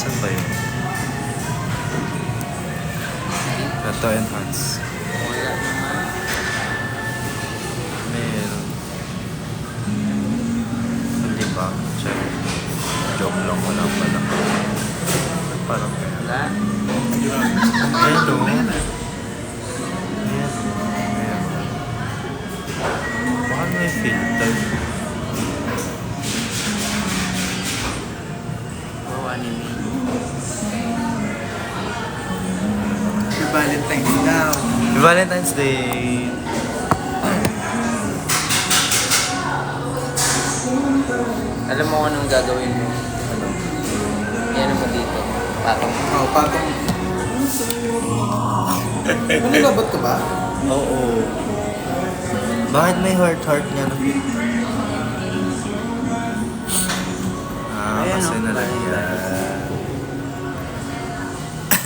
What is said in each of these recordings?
Saan ba yun? Ito, enhance. Wala naman. Meron. Hindi pa. Check. Joke lang. Wala pala. Parang Wala. ayan o. Ayan. Ayan. Baka may filter. Wow, anime. Valentine's daw. Valentine's Day. Alam mo kung anong gagawin mo? Ano? Yan mo dito. Patong. Oh, patong. Nalabot ka ba? Oo. Bakit may heart-heart nga na filter? Ayan, Kasi oh. nalagyan.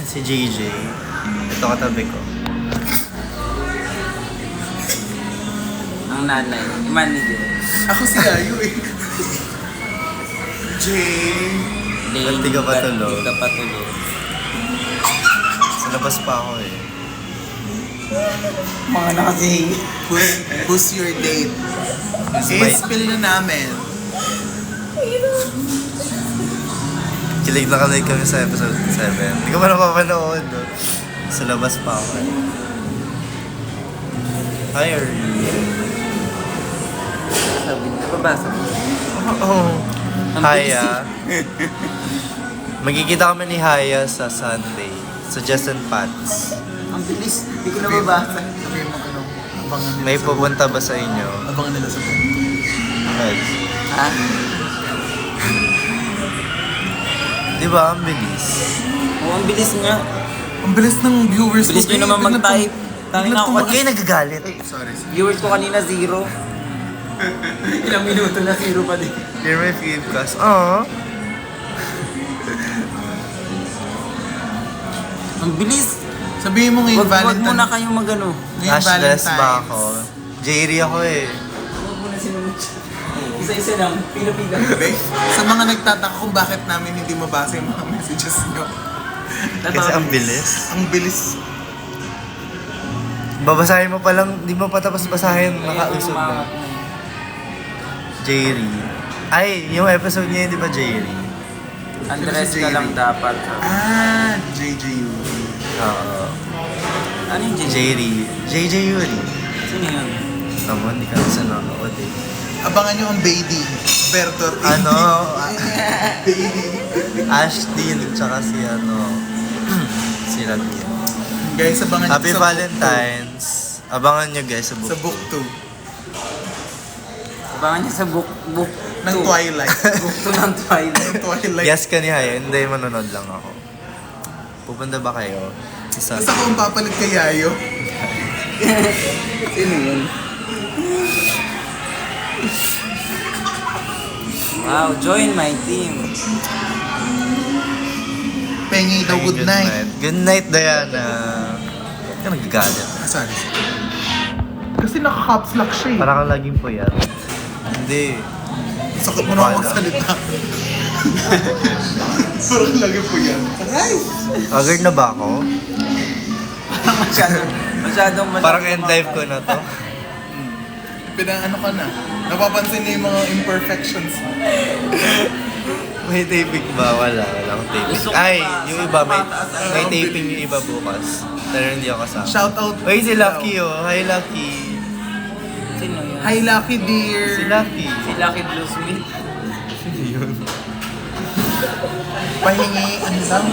Si JJ. Ito katabi ko. Ang nanay. Yung manager. Ako si Ayu eh. Jay. Ba't di ka patulog? Di ka patulog. Sa labas pa ako eh. Mga nakasi. Who's your date? I-spill na namin. Kilig na kami sa episode 7. Hindi ko pa napapanood. No? Sa labas pa ako eh. Hi, are you? Sabi niya, babasa mo. Oh. Ang Haya. Magkikita kami ni Haya sa Sunday. Sa Justin Pats. Ang bilis. Hindi ko nababasa. Sabihin mo ano, abangan nila May sa pupunta ba sa inyo? Abangan nila sa buhay. Well, Ha? di ba? Ang bilis. Oo, ang bilis nga. Ang bilis ng viewers Bilis nyo naman mag-type. Tangin na ako. Huwag kayo nagagalit. Ay, sorry. Viewers ko kanina 0. Ilang minuto na 0 pa din. You're my fave cast. Aww. Ang bilis. Sabihin mo ngayon Wag Valentine. muna kayo magano. Ngayon Ashless ba Valentine's. ako? Jerry ako eh. Huwag muna sinunod siya. Isa-isa lang. Pila-pila. Be, sa mga nagtataka kung bakit namin hindi mabasa yung mga messages nyo. Kasi ang bilis. Ang bilis. Babasahin mo pa lang, di mo pa tapos basahin, makausap na. Jerry. Ay, yung episode niya, di ba Jerry? Andres ka lang dapat. Ah, JJU. Oo. Ano yung JJ? Jerry. JJ Yuri. Sino yun? Naman, di ka na nanonood eh. Abangan nyo ang Baby. Bertot. Ano? Baby. Ashdin, tsaka si si Rabia. Guys, abangan nyo Happy sa Valentine's. Abangan nyo guys sa Sa book. book 2. Abangan niya sa book Ng Twilight. Book 2 ng Twilight. Ng Twilight. Yes ka ni Haya, hindi manonood lang ako. Pupunta ba kayo? Isa. Basta kung papalit kay Yayo. Sino yun? Wow, join my team. Pengi daw, good night. Good night, Diana. Ba't ka nagagalit? Ah, sorry. Kasi naka-caps lock siya eh. Parang kang laging puyat. Hindi. Sakit mo na ako magsalita. Parang lagi po yan. Agad na ba ako? Masyadong Parang end life ko na to. Ano ka na? Napapansin niyo yung mga imperfections. May taping ba? Wala. Walang taping. Gusto ko Ay, pa, yung sa iba may pataas, may taping yung iba bukas. Pero hindi ako kasama. Shout out. Uy, si Lucky oh. Hi, Lucky. Sino yun? Hi Lucky dear. Si Lucky. Si Lucky Bluesmith. Yun. Pahingi. Ano daw?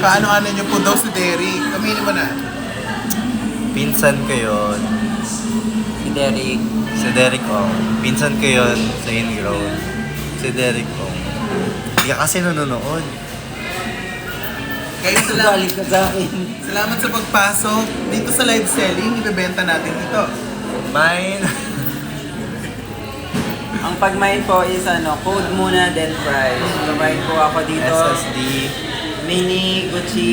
Kaano-ano niyo po daw si Derry. Kaminin mo na. Pinsan ko yun. Si Derek. Si Derek Ong. Pinsan ko yun sa Ingrown. Si Derek Ong. Hindi ka kasi nanonood. Guys, Balik ka sa akin. salamat sa pagpasok. Dito sa live selling, ibebenta natin ito. Mine. Ang pag-mine po is code muna then price. Pag-mine po ako dito. SSD. Mini Gucci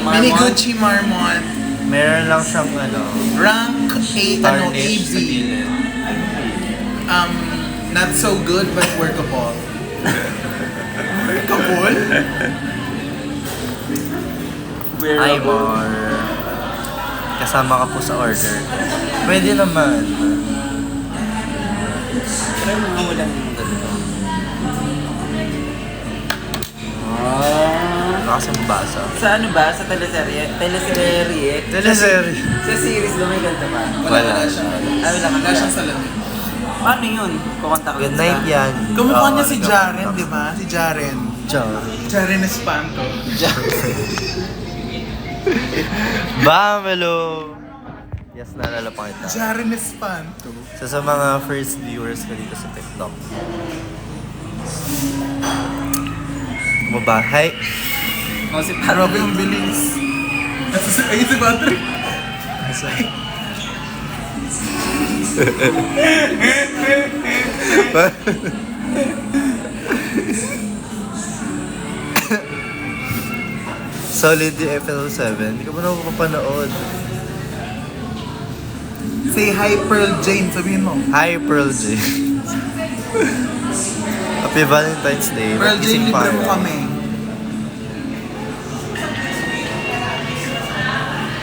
Marmot. Mini Gucci Marmot. Meron lang siyang Rank A, tarnish sa AB. gilid. Not so good but workable. Workable? Hi, Mar. Kasama ka po sa order. Pwede naman. Try mo nga walang yung ganito. Ano kasi mabasa? Sa ano ba? Sa teleserye? Teleserye? Teleserye. Sa series ba may ganito ba? Wala. Ay, wala Wala siyang salamin. Paano yun? Kukontak Good night yan. Kamukha niya Oo, si Jaren, di ba? Si Jaren. Jaren Espanto. Bamelo! Yes, naalala pa kita. Jaren Espanto. Sa mga first viewers ko dito sa TikTok. Mabahay. O si Grabe ang bilis. Ayun si Patrick. Solid yung episode 7. Hindi ka ba napapanood? Say hi Pearl Jane, sabihin mo. Hi, Pearl J. Happy Valentine's Day. Pearl Jane, Nagising pa libre mo ako. kami.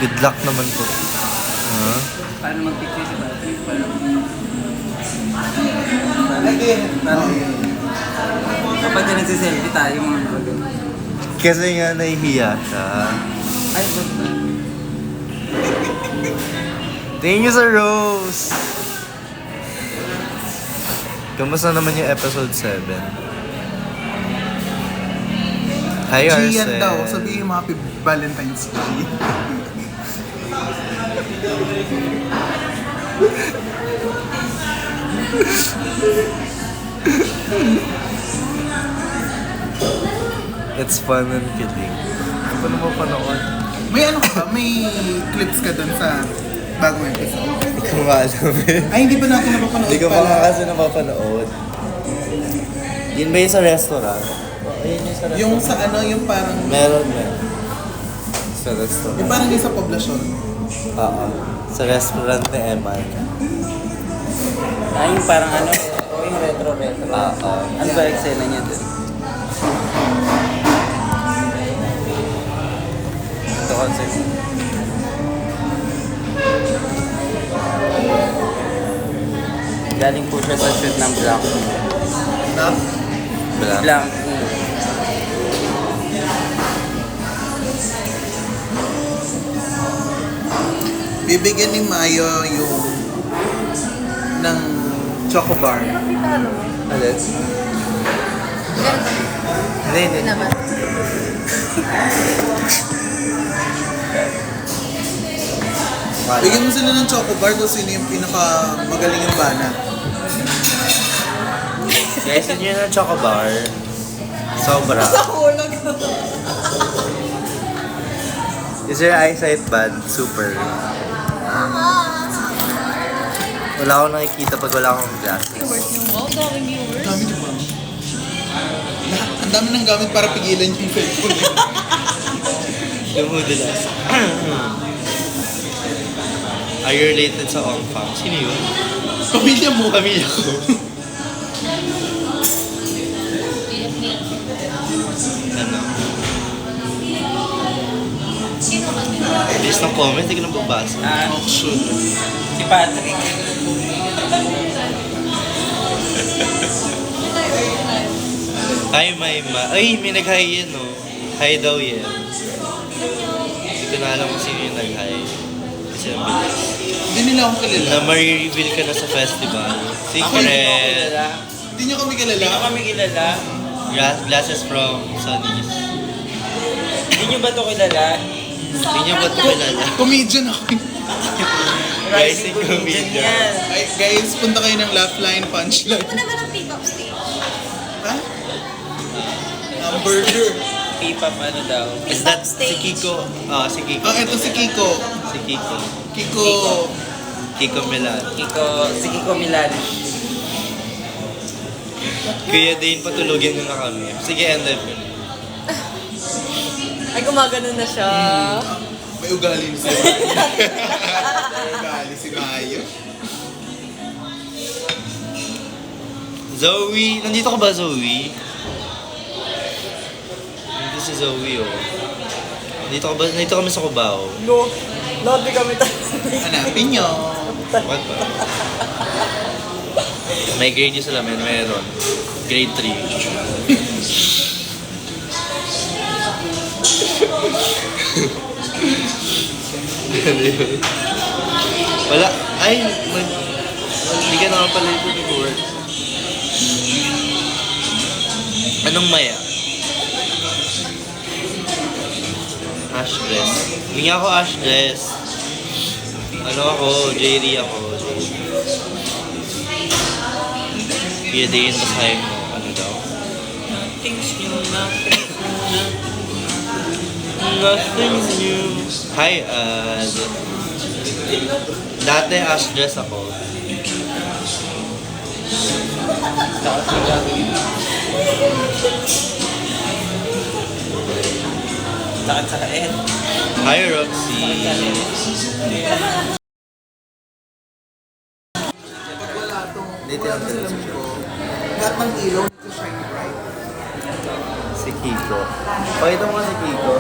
Good luck naman po. Paano mag-picture si Patrick? Kapag ka nagsiselfie tayo mga bagay. Kasi nga nahihiya siya. Ay, ba ba? Thank you sa Rose! Kamusta naman yung episode 7? Hi, G Arcel. yan daw, sabihin mo Happy Valentine's G. It's fun and kidding. Ano ba naman panood? May ano ka ba? May clips ka dun sa bagong episode? Hindi ko maalam eh. Ay, hindi ba natin napapanood Hindi ko pa pala? nga kasi napapanood. Yun ba yung sa restaurant? Ayun yung sa restaurant. Yung sa ano, yung parang... Meron. Sa restaurant. Yung parang yung sa poblasyon. Oo. Sa restaurant ni Eman. Ay, yung parang ano, yung retro-retro. Oo. Ano ba eksena niya dun? Ito concept. Galing po siya sa shoot ng Black. Na? Black. Bibigyan ni Mayo yung ng choco bar. Alin? Hindi. Naman. Bigyan mo sila ng choco bar kung sino yung pinaka magaling yung bana. Guys, yun yun ang choco bar. Sobra. Nahulog. Is your eyesight bad? Super. Wala akong nakikita pag wala akong glasses. Wow, daming viewers. Dami niyo ba? Ang dami ng gamit para pigilan yung cellphone. Dumudulas. Are you related sa Ong Fang? Sino yun? Pamilya mo. Pamilya ko. Ano? Sino ka? Bilis ng comment, hindi ko nang babasa. Auction. Si Patrick. Hi, Mayma. Ay, may nag-hi yan, no? Hi daw yan. Hindi ko na alam kung sino yung nag-hi. Kasi ang bilis. Hindi nila ako kilala. Na ma-reveal ka na sa festival. Ako Secret. hindi mo kilala. Hindi nyo kami kilala. Hindi ko kami kilala. Glasses from Sonny's. Hindi nyo ba ito kilala? Hindi niyo ba ito kilala? Comedian ako. Rising comedian. Yan. Ay, guys, punta kayo ng laugh line, punchline. Ano naman ang pick-up stage? Ha? Hamburger. P-pop ano daw. Is that si Kiko? Si Kiko. Ah, eto si Kiko. Si Kiko. Kiko. Kiko Milan. Si Kiko Milan. Kuya Dane, patulogin mo na kami. Sige, end up. Ay, gumagano na siya. May ugali si Mayo. May ugali si Mayo. Zoe! Nandito ka ba, Zoe? Nandito si Zoe, oh. Dito kami sa Cubao. No, lahat di kami tayo. Hanapin nyo. What ba? May grade yung salamin, meron. Grade 3. Wala. Ay, hindi ka naman pala ito nag-work. Anong maya? Ash dress. Hindi nga ako ash dress. Ano ako? JD ako. Kaya din basahin mo. Ano daw? Nothing's new. Hi, dati ash dress ako. Sakit-sakit. Hi, Roxy. Dito yung television ko. Lahat ng ilaw nito shiny bright. Si Kiko. Pakita mo nga si Kiko.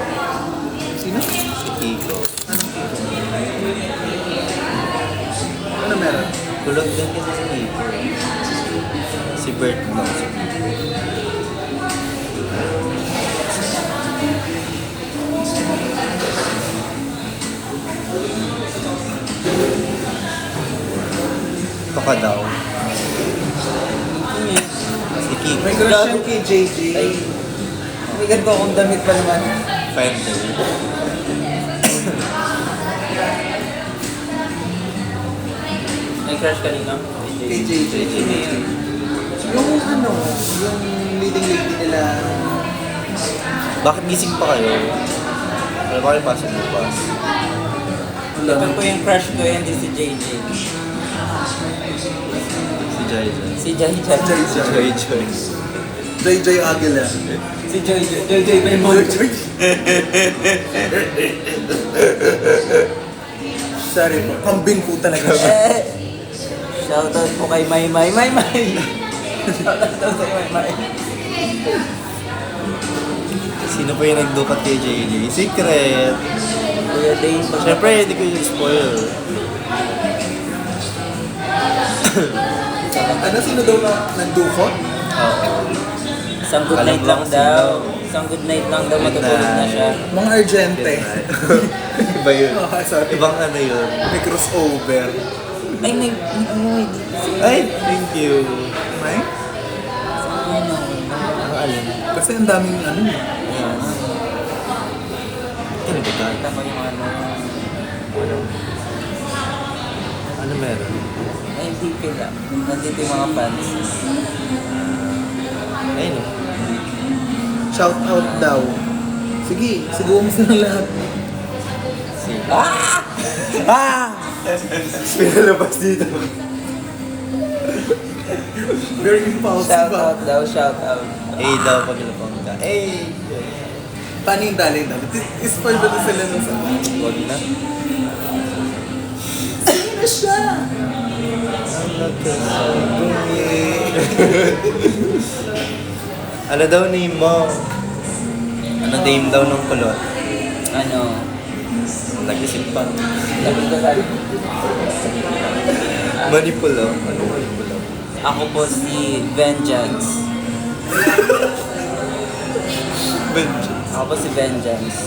Sino? Si Kiko. Ano meron? Tulog din kasi si Kiko. Si Bert no, si Kiko. Ito ka daw. Si Kiko. May crush yan kay JJ. May ganito akong damit pa naman. Fender. May crush kanina? Kay JJ. Yung ano, yung leading lady nila. Bakit gising pa kayo? Wala ba kayo pasok bukas? Ito po yung crush ko, hindi si JJ. Si Jai Jai. Si Jai Jai. Si Jai Jai. JJ Aguila. Si Joy Joy. Joy Joy Belmonte. Sorry po. Kambing po talaga siya. Shoutout po kay Maymay. Maymay! Shoutout daw sa Maymay. Sino pa yung nagdukat kay JJ? Secret! Kuya Dane. Siyempre, hindi ko yung spoil. Ano, sino daw na nagdukot? Oo. Isang good night lang daw. Isang good night lang daw matutulog na siya. Mga Argente. Iba yun. Oh, sorry. Ibang ano yun. May crossover. Ay, may ano, Ay, thank you. May? Ang alin. Kasi ang daming ano. Ano ba tayo? Kita ko yung ano. Ano meron? Ay, hindi pila. Nandito yung mga fans. Ayun o. Shout out daw. Sige, siguro mo sila lahat. Ah! Ah! Pinalabas dito. Very impulsive. Shoutout daw, shoutout. Eh daw pag ilapang ka. Eh! Paano yung dali daw? Spoil ba na sila nung sa... Wag na. Sino siya? Ano daw name mo? Ano name daw ng kulot? Ano? Nag-isip pa. Sabi ko sabi. Manipulo. Ano manipulo? Ako po si Vengeance. Ako po si Vengeance.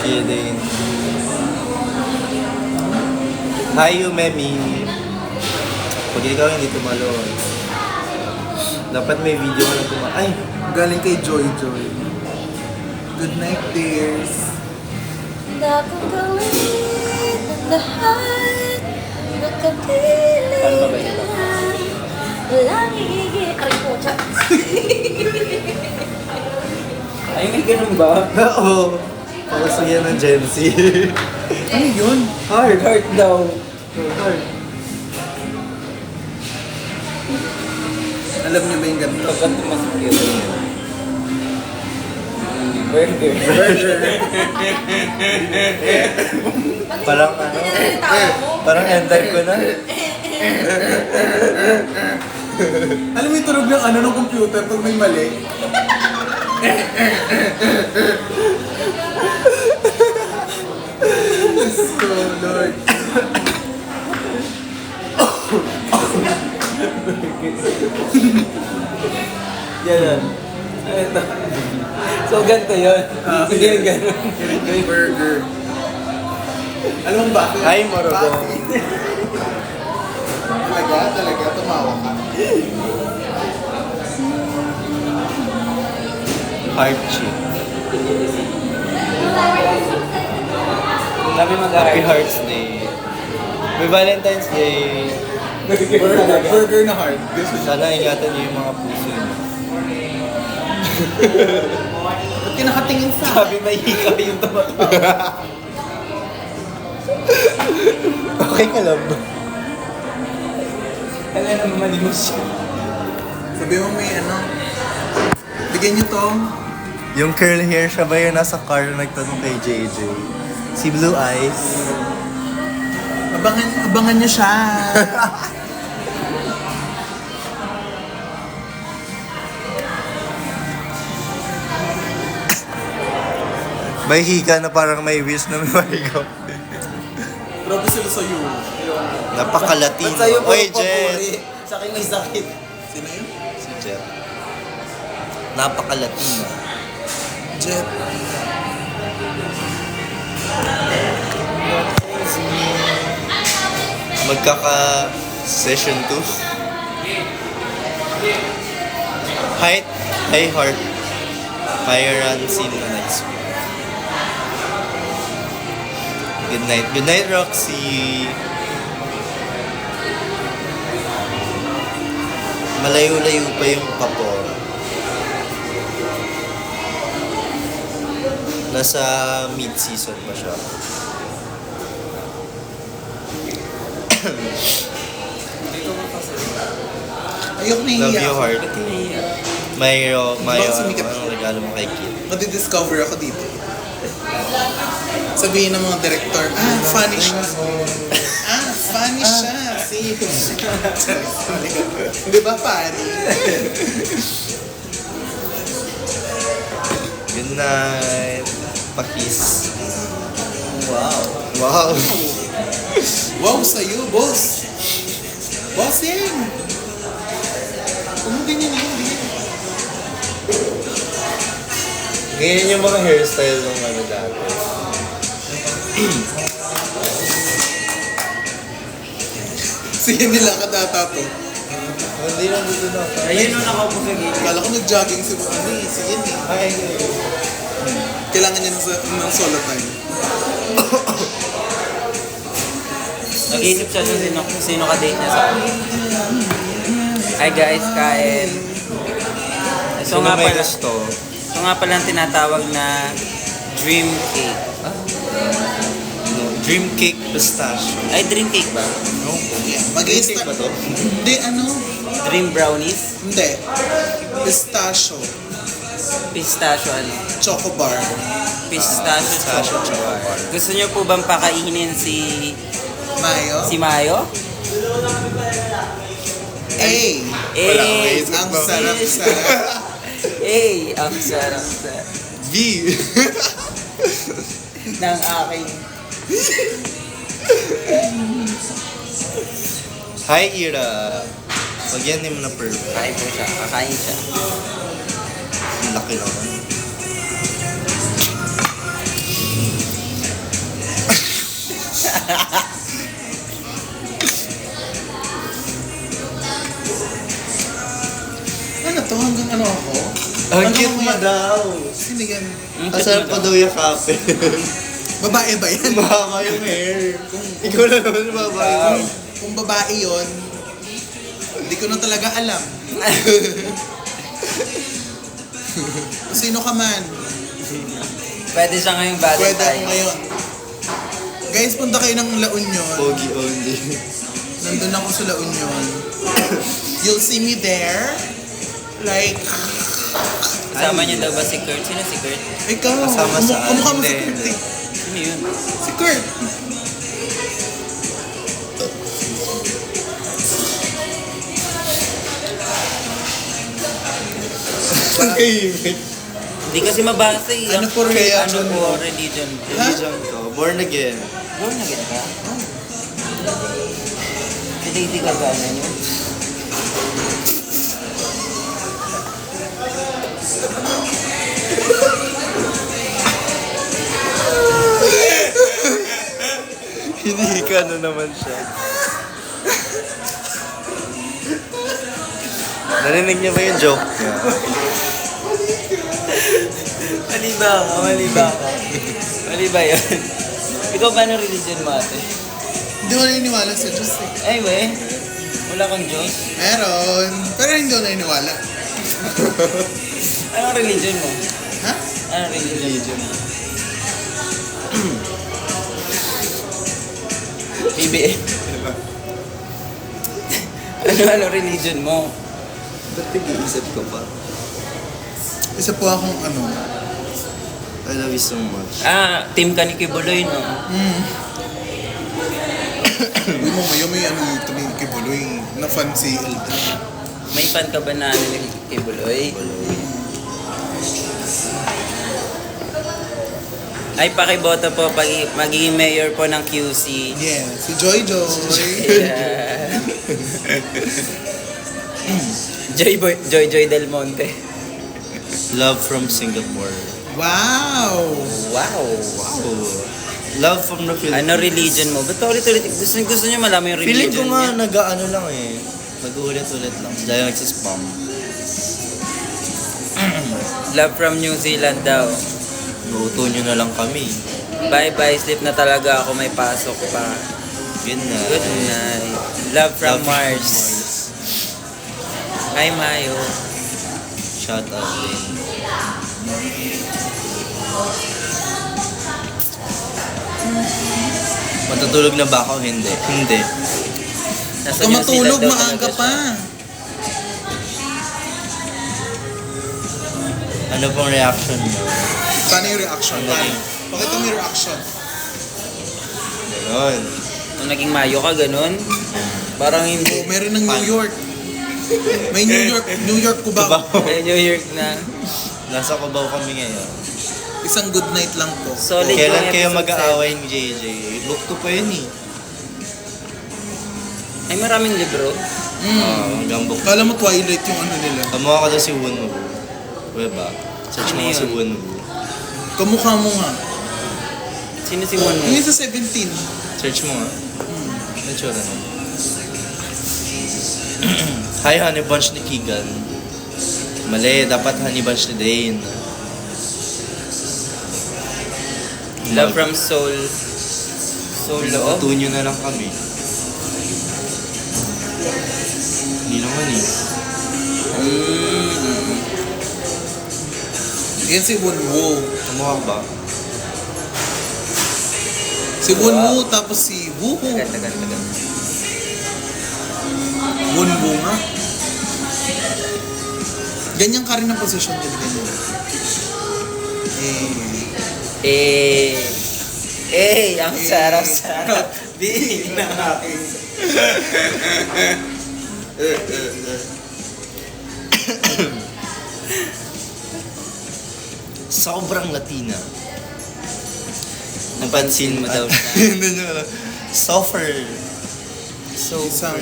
Siya din. Hi, Umemi. Pag ikaw hindi tumalon. Dapat may video ka na tumalon. Ay! Galing kay Joy Joy. Good night, dears. Nakakawin ang lahat. Nakapiling Paano ba ba ito? walang higigil. Aray po, chat. Ay, may ganun ba? Oo! Pauso yan ng Gen Z. Ano yun? Heart. Heart daw. Alam niyo ba yung ganito? Pagkat mas cute. Burger. Burger. Parang ano? Parang end time ko na. Alam mo yung tunog ng ano ng computer pag may mali? So, Lord. Yan. Ito. So, ganito yun. Hindi yung ganun. Yung burger. Alam mo bakit? Ay, Morocco. Bakit? Talaga, tumawa ka. Heart cheek. Kami Happy mag-aaral. Hearts Day. May Valentine's Day. Burger na hard. Gusto siya. Sana ingatan niyo yung mga puso niyo. Ba't kinakatingin sa Sabi may hikaw yung tumatawa. Okay ka lang ba? Ano na mamanimos siya. Sabi mo may ano. Bigyan niyo to. Yung curl hair, siya ba yung nasa car na nagtanong kay JJ? Si Blue Eyes. Abangan niyo siya. May hika na parang may wish na may marigaw. Grabe sila sa'yo. Napaka-Latino. Ba't sa'yo Oy, puro Jet! papuri? Sa akin may sakit. Sino yun? Si Jet. Napaka-Latino. Jet. Magkaka-session 2. Height, high heart. Higher run scene na next week. Good night. Good night, Roxy. Malayo-layo pa yung kapo. Nasa mid-season pa siya. Ayoko Love nahihiya you, ako. heart. Ba't hindi? Mayo, Bakit sumikat? anong regalo mo kay Kit? Nadidiscover ako dito. Sabihin ng mga director, funny siya. Funny siya. See? Di ba, pari? Good night. Pakis. Wow. Wow. Wow, sa'yo, boss. Bossing! Huwag mo ganyan hindi. Ganyan yung mga hairstyle ng ano dati. Sige nila katatato. Hindi lang dito na. Ayun nung nakaupo sa gilid. Kala ko nag-jogging si ano eh. Sige ni. Ay, Kailangan niya ng solo time. Nag-iisip siya kung sino ka-date niya sa akin. Hi guys, kain. So nga pala, gusto. so nga pala ang tinatawag na dream cake. No, dream cake pistachio. Ay, dream cake ba? No? Mag-i-start. ba to? Hindi, ano? Dream brownies? Hindi. Pistachio. Pistachio ano? Choco bar. Pistachio Pistachio chocolate. Gusto niyo po bang pakainin si Mayo. Mayo? A. Eh, Ang sarap-sarap. ang sarap V. ng aking. Hi, Ira. Pagyan mo na perfect. Kain po siya, kakain siya. Ang laki naman. Ano to? Hanggang ano ako? Ang Ano cute mo mo yan? daw. Sino yan? Asarap pa daw yung kape. Babae ba yan? Mahaba yung hair. Ikaw na naman babae. Kung babae yon, hindi ko na talaga alam. Kung sino ka man, Pwede siya ngayong bad pwede ako tayo. ngayon. Guys, punta kayo ng La Union. Pogi only. Nandun ako sa La Union. You'll see me there. Like, Kasama niyo daw ba si Kurt? Sino si Kurt? ikaw, Kasama sa kumukha mo si Hindi. Kurt eh. Sino yun? Si Kurt. Tahimik. Hindi kasi mabasa eh. Ano po reaction Ano mo? po religion? Religion ko. Born again. Born again ka? Si Lady Gaga na yun. Hinihika na naman siya. Narinig niya ba yung joke niya? Mali ba ako? Mali ba ako? Mali ba yun? Ikaw ba ano religion mo ate? Hindi ko naniniwala sa Diyos eh. Ay we, wala kang Diyos. Meron. Pero hindi ko naniniwala. Anong religion mo? Ha? Anong religion mo? PBM. Ano religion mo? Ba't nag-iisip ko pa? Isa po akong ano. I love you so much. Team ka ni Kibuloy, no? Uy mo, may ano yung tumingin kay Buloy na fan si Elda. May fan ka ba na ano ni Kibuloy? Ay, pakiboto po pag magiging mayor po ng QC. Yeah, si Joy Joy. Yeah. Joy Del Monte. Love from Singapore. Wow! Wow. Wow. Love from the Philippines. Ano religion mo? Ba't ulit-ulit? Gusto nyo malaman yung religion Feeling ko nga niya? nag-ano lang eh. Nag-uulit-ulit lang. Dahil nagsispam. Love from New Zealand daw. Luto nyo na lang kami. Bye-bye, sleep na talaga ako, may pasok pa. Good night. Good night. Love from Mars. Hi, Mayo. Shout out din. Matutulog na ba ako? Hindi. Hindi. Nasa Kung New matulog, Zealand daw maaga talaga pa. siya. Ano pong reaction mo? Paano yung reaction? Paano? Pakita mo yung reaction. Ganon. Nung naging Mayo ka, ganun? Parang Oh, hindi. meron ng New York. May New York Cubao. Cubao. Ay, New York na. Nasa Cubao kami ngayon. Isang good night lang po. Solid Kailan yung kayo episode mag-aaway ni JJ? Book 2 pa yun eh. 7. Ay, maraming libro. Hanggang book. Kala mo Twilight yung ano nila. Kamuha ka daw si Wunwu. Diba? Search mo Ano nga si yun? Wunwu. Kamukha mo nga. Sino si Juan mo? Yung sa 17. Search mo nga. Natsura na. Hi, Honey Bunch ni Keegan. Mali, dapat Honey Bunch ni Dane. Love from Soul. Soul loob? Luto nyo na lang kami. Hindi naman eh. Yan si Wunwo. Kamuha ba? Si Wunwo tapos si Wuhu. Tagal. Wunwo nga. Ganyan ka rin ang posisyon din ganyan. Ang sarap-sarap. Bihin na natin. Sobrang Latina. Napansin mo daw siya. Hindi nyo alam. Suffer. Isang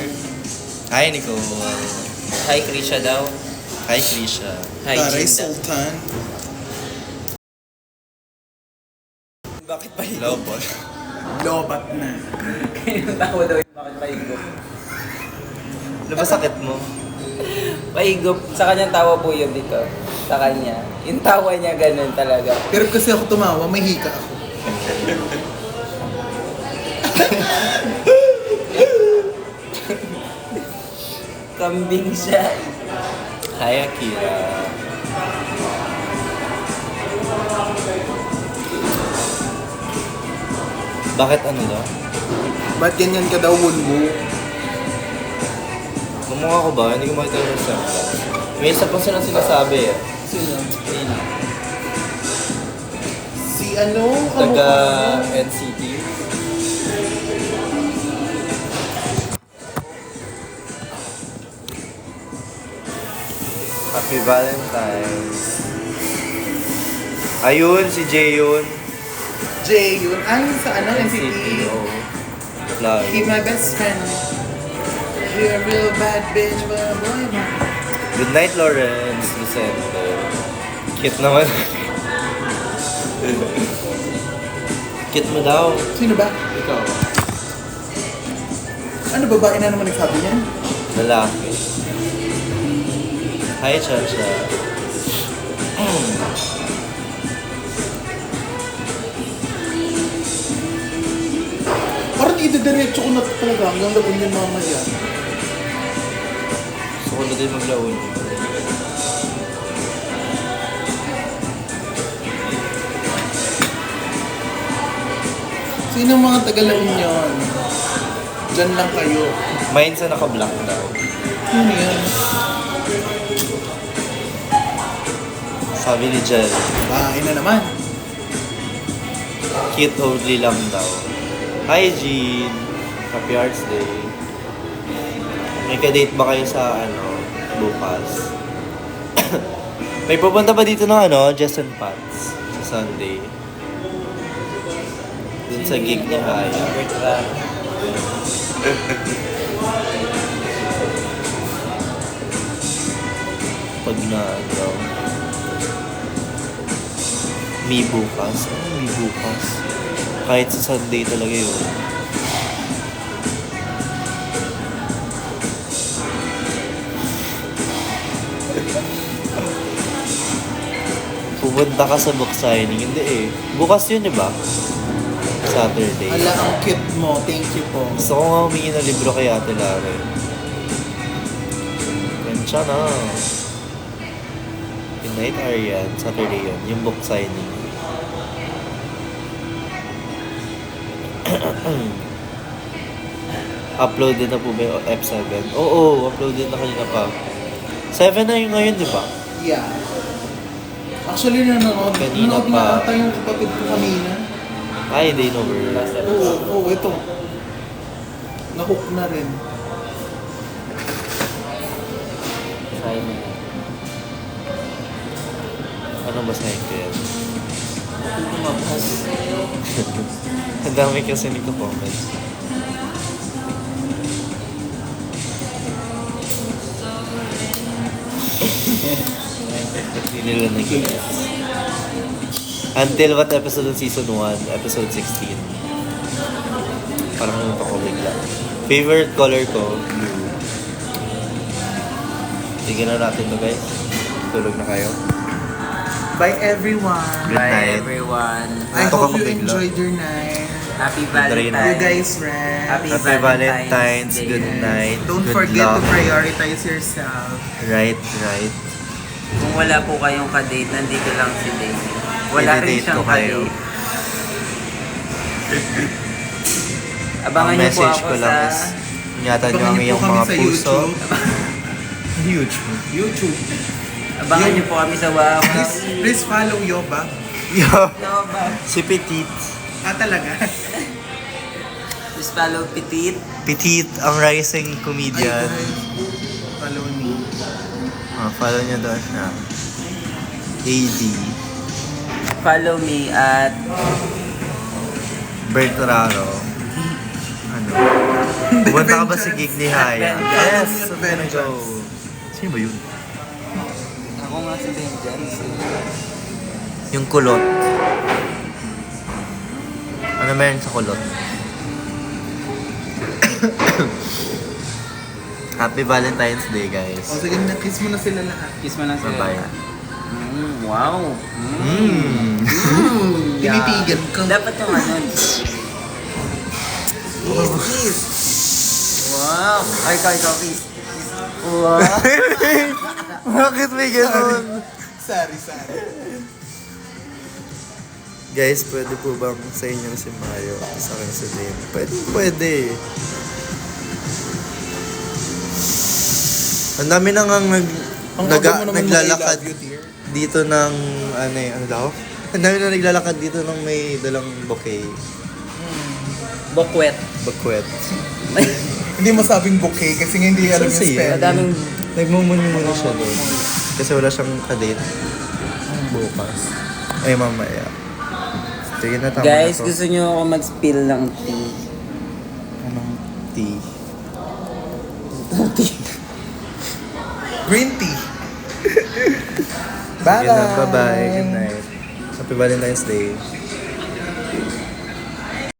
Hi, Nicole. Hi, Krisha daw. Hi, Krisha. Hi, Taray Jinda. Sultan. Bakit pa Hello po. Lobat na. Tawa daw yung bakit pahigop. Ano ba sakit mo? Pahigop. Sa kanyang tawa po yun dito. Sa kanya. Yung tawa niya ganun talaga. Pero kasi ako tumawa, may hika ako. Kambing siya. Hi, Akira. Bakit ano daw? Ba't ganyan ka daw, Wunwo? Mamukha ko ba? Hindi ko makita yung resemblance. May isa pa silang sinasabi eh. Sino? Ayun. Si ano? Taga Kamukha mo? NCT. Happy Valentine's. Ayun, si Jay yun. Jay, yun. Ayun sa ano, NCT. Oh. Love. Keep my best friend. You're a real bad bitch, but a boy, man. Good night, Lawrence Vicente. Cute naman. Cute mo daw. Sino ba? Ikaw. Ano, babae na naman nagsabi niyan? Lalaki. Hi, Chacha. Parang idediretso ko na talaga hanggang labon yung mamaya. Gusto ko na din maglaon. Sino mga taga-laon yun? Diyan lang kayo. Mine sa naka-block daw. Sino yan? Sabi ni Jel, Bahay na naman. cute only lang daw. Hi, Jean. Happy Arts Day. May ka-date ba kayo sa bukas? May pupunta ba dito ng Jess and Pats sa Sunday? Dun sa gig ni Haya. Pag may bukas. May bukas. Kahit sa Sunday talaga yun. Pupunta ka sa book signing. Hindi eh. Bukas yun, di ba? Saturday. Ala, ang cute mo. Thank you po. Gusto ko nga humingi ng libro kay Ate Lare. Kensya na. Good night, Arian. Saturday yun. Yung book signing. Uploaded na po ba yung F7? Oo, uploaded na kanina pa. 7 na yung ngayon, di ba? Yeah. Actually, nanonood Kanina nanonood pa. na ata yung kapatid ko kanina. Ay, day over. Oo, ito. Nahook na rin. Ano ba sa ko yan? Ang dami kasi nito-comments. Hindi nila nag-gets. Until what episode ng season 1? Episode 16. Parang ano ko bigla. Favorite color ko? Blue. Tignan na natin to guys. Tulog na kayo. Bye everyone. Good night. everyone. I Ito hope ka you bigla. enjoyed your night. Happy Good rin. You Valentine's. guys rest. Happy Happy Valentine's. Day. Good night. Don't Good forget luck. to prioritize yourself. Right. Kung wala po kayong ka-date, nandito lang si Dave. Wala rin I-date siyang ko kayo. ka-date. Abangan Ang niyo po message ako ko lang sa is, ingatan niyo ang Abangan niyo iyong po kami mga sa puso. YouTube. YouTube. YouTube. Abangan niyo po kami sa Wow. Please follow Yoba. Yo, No, ba? si Petit. Ah, talaga? Please follow Petit. Petit, ang rising Ay, comedian. guys. Follow me. Follow niyo doon na. AD. Follow me at Bertraro. Ano? Pumunta ka ba sa gig ni Haya? Yes. Yes, go. Sino ba yun? ako nga si Vengeance. Yung kulot. Ano meron sa kulot? Happy Valentine's Day, guys. O sige, na-kiss mo na sila lahat. Kiss mo na sila. Bye-bye. Wow. Tinitigan ka. Dapat yung ano. Kiss. Wow. Ay, ikaw, kiss. Wow. Bakit may ganun? Sorry. Guys, pwede po bang sa inyo si Mario sa akin si Dave? Pwede. Ang dami na nga naglalakad dito ng ano daw? Ang dami na naglalakad dito ng may dalang bouquet. Bokwet. Bakwet. Hindi mo sabing bouquet kasi nga hindi alam yung Kasi, spelling. Madaming Nagmumuni-muni siya doon. Kasi wala siyang kadate. Bukas. Ay, mamaya. Sige na, tama Guys, na to. gusto nyo ako mag-spill ng tea. Anong tea? Green tea! Bye-bye! Sige na, bye-bye. Good night. Happy Valentine's Day.